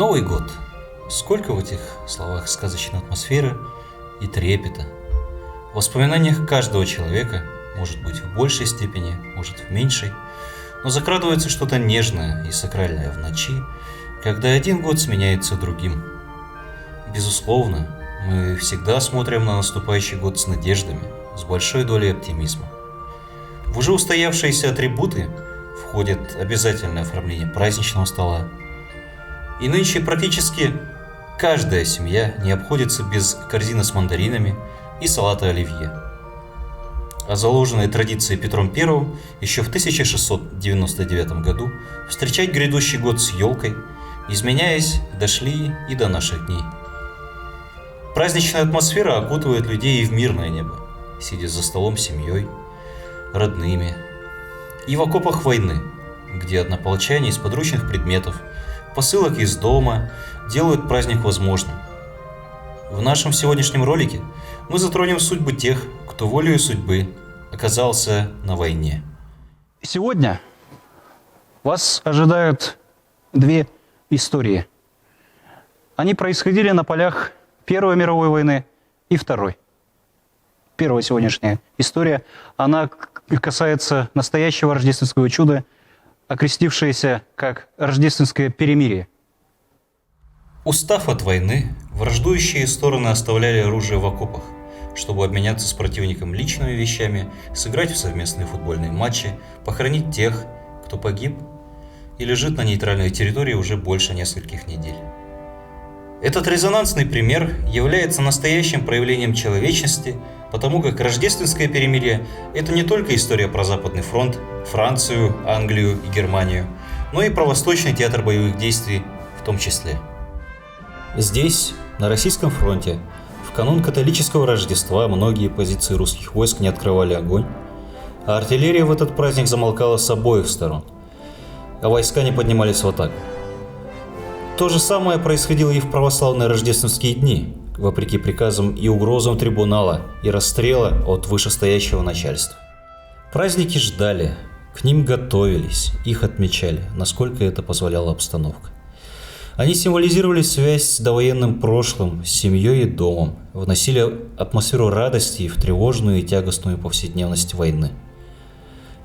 Новый год. Сколько в этих словах сказочной атмосферы и трепета. В воспоминаниях каждого человека, может быть в большей степени, может в меньшей, но закрадывается что-то нежное и сакральное в ночи, когда один год сменяется другим. Безусловно, мы всегда смотрим на наступающий год с надеждами, с большой долей оптимизма. В уже устоявшиеся атрибуты входит обязательное оформление праздничного стола. И нынче практически каждая семья не обходится без корзины с мандаринами и салата оливье. А заложенные традицией Петром I еще в 1699 году встречать грядущий год с елкой, изменяясь, дошли и до наших дней. Праздничная атмосфера окутывает людей и в мирное небо, сидя за столом с семьей, родными, и в окопах войны, где однополчане из подручных предметов, посылок из дома делают праздник возможным. В нашем сегодняшнем ролике мы затронем судьбы тех, кто волею судьбы оказался на войне. Сегодня вас ожидают две истории. Они происходили на полях Первой мировой войны и Второй. Первая сегодняшняя история, она касается настоящего рождественского чуда, окрестившееся как рождественское перемирие. Устав от войны, враждующие стороны оставляли оружие в окопах, чтобы обменяться с противником личными вещами, сыграть в совместные футбольные матчи, похоронить тех, кто погиб и лежит на нейтральной территории уже больше нескольких недель. Этот резонансный пример является настоящим проявлением человечности, потому как рождественское перемирие – это не только история про Западный фронт, Францию, Англию и Германию, но и про Восточный театр боевых действий в том числе. Здесь, на Российском фронте, в канун католического Рождества многие позиции русских войск не открывали огонь, а артиллерия в этот праздник замолкала с обоих сторон, а войска не поднимались в атаку. То же самое происходило и в православные рождественские дни, вопреки приказам и угрозам трибунала и расстрела от вышестоящего начальства. Праздники ждали, к ним готовились, их отмечали, насколько это позволяла обстановка. Они символизировали связь с довоенным прошлым, с семьей и домом, вносили атмосферу радости в тревожную и тягостную повседневность войны.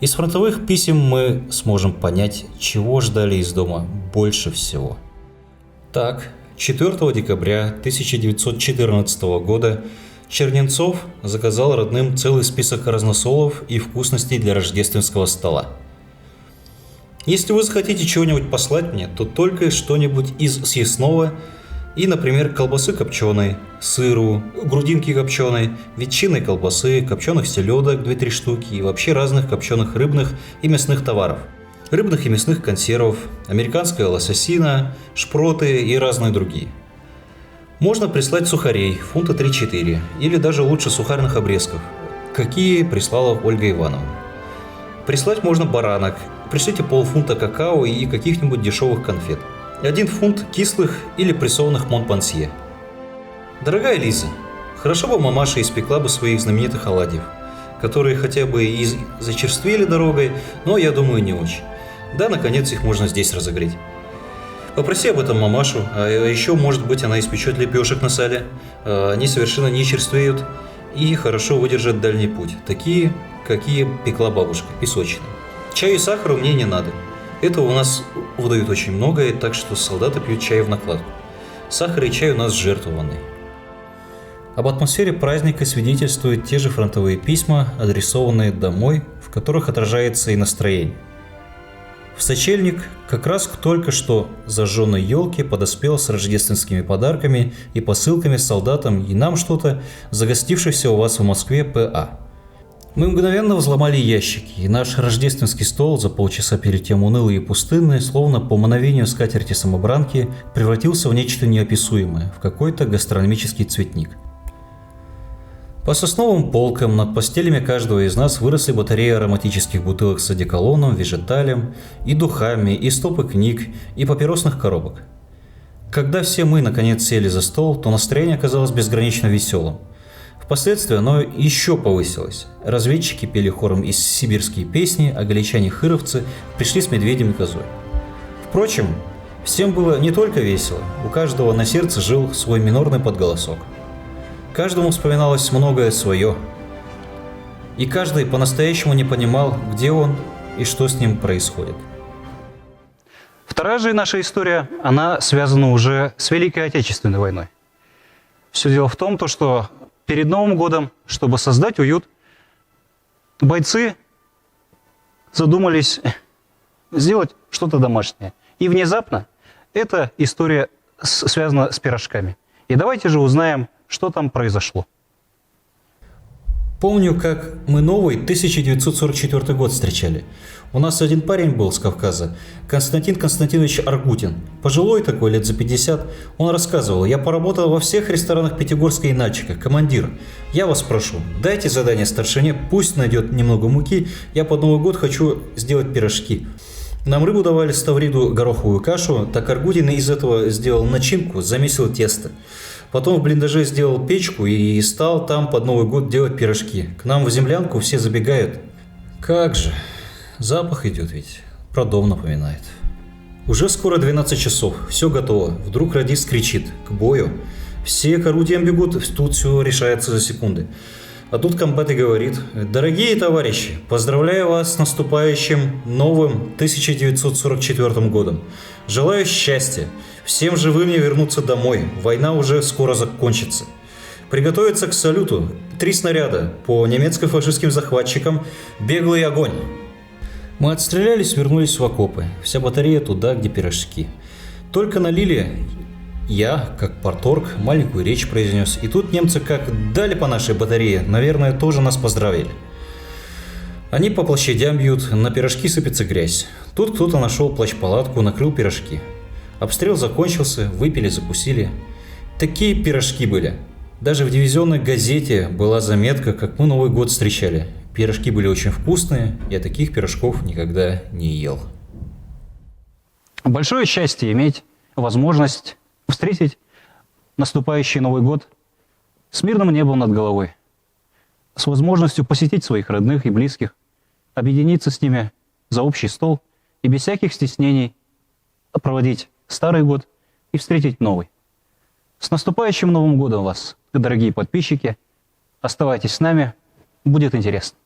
Из фронтовых писем мы сможем понять, чего ждали из дома больше всего. Так, 4 декабря 1914 года Черненцов заказал родным целый список разносолов и вкусностей для рождественского стола. Если вы захотите чего-нибудь послать мне, то только что-нибудь из съестного и, например, колбасы копченой, сыру, грудинки копченой, ветчиной колбасы, копченых селедок 2-3 штуки и вообще разных копченых рыбных и мясных товаров. Рыбных и мясных консервов, американская лососина, шпроты и разные другие. Можно прислать сухарей, фунта 3-4, или даже лучше сухарных обрезков, какие прислала Ольга Ивановна. Прислать можно баранок, пришлите полфунта какао и каких-нибудь дешевых конфет. 1 фунт кислых или прессованных монпансье. Дорогая Лиза, хорошо бы мамаша испекла бы своих знаменитых оладьев, которые хотя бы и зачерствели дорогой, но, я думаю, не очень. Да, наконец, их можно здесь разогреть. Попроси об этом мамашу, а еще, может быть, она испечет лепешек на сале. Они совершенно не черствеют и хорошо выдержат дальний путь. Такие, какие пекла бабушка, песочные. Чаю и сахару мне не надо. Этого у нас выдают очень много, так что солдаты пьют чай в накладку. Сахар и чай у нас жертвованный. Об атмосфере праздника свидетельствуют те же фронтовые письма, адресованные домой, в которых отражается и настроение. В сочельник как раз к только что зажженной елке подоспел с рождественскими подарками и посылками солдатам и нам что-то, загостившийся у вас в Москве П.А. Мы мгновенно взломали ящики, и наш рождественский стол за полчаса перед тем унылый и пустынный, словно по мановению скатерти-самобранки, превратился в нечто неописуемое, в какой-то гастрономический цветник. По сосновым полкам над постелями каждого из нас выросли батареи ароматических бутылок с одеколоном, вежеталем, и духами, и стопы книг, и папиросных коробок. Когда все мы наконец сели за стол, то настроение оказалось безгранично веселым. Впоследствии оно еще повысилось. Разведчики пели хором из сибирские песни, а галичане-хыровцы пришли с медведем и козой. Впрочем, Всем было не только весело, у каждого на сердце жил свой минорный подголосок. Каждому вспоминалось многое свое, и каждый по-настоящему не понимал, где он и что с ним происходит. Вторая же наша история, она связана уже с Великой Отечественной войной. Все дело в том, что перед Новым годом, чтобы создать уют, бойцы задумались сделать что-то домашнее. И внезапно эта история связана с пирожками. И давайте же узнаем, что там произошло. Помню, как мы новый 1944 год встречали. У нас один парень был с Кавказа, Константин Константинович Аргутин. Пожилой такой, лет за 50. Он рассказывал: я поработал во всех ресторанах Пятигорска и Нальчика, командир. Я вас прошу, дайте задание старшине, пусть найдет немного муки, я под Новый год хочу сделать пирожки. Нам рыбу давали, ставриду, гороховую кашу, так Аргутин из этого сделал начинку, замесил тесто. Потом в блиндаже сделал печку и стал там под Новый год делать пирожки. К нам в землянку все забегают. Как же, запах идет ведь, про дом напоминает. Уже скоро 12 часов, все готово. Вдруг радист кричит: к бою. Все к орудиям бегут, тут все решается за секунды. А тут комбат и говорит: дорогие товарищи, поздравляю вас с наступающим новым 1944 годом. Желаю счастья. Всем живым не вернуться домой. Война уже скоро закончится. Приготовиться к салюту. 3 снаряда по немецко-фашистским захватчикам. Беглый огонь. Мы отстрелялись, вернулись в окопы. Вся батарея туда, где пирожки. Только налили, я, как парторг, маленькую речь произнес. И тут немцы как дали по нашей батарее, наверное, тоже нас поздравили. Они по площадям бьют, на пирожки сыпется грязь. Тут кто-то нашел плащ-палатку, накрыл пирожки. Обстрел закончился, выпили, закусили. Такие пирожки были. Даже в дивизионной газете была заметка, как мы Новый год встречали. Пирожки были очень вкусные, я таких пирожков никогда не ел. Большое счастье иметь возможность встретить наступающий Новый год с мирным небом над головой, с возможностью посетить своих родных и близких, объединиться с ними за общий стол и без всяких стеснений проводить старый год и встретить новый. С наступающим Новым годом вас, дорогие подписчики! Оставайтесь с нами, будет интересно.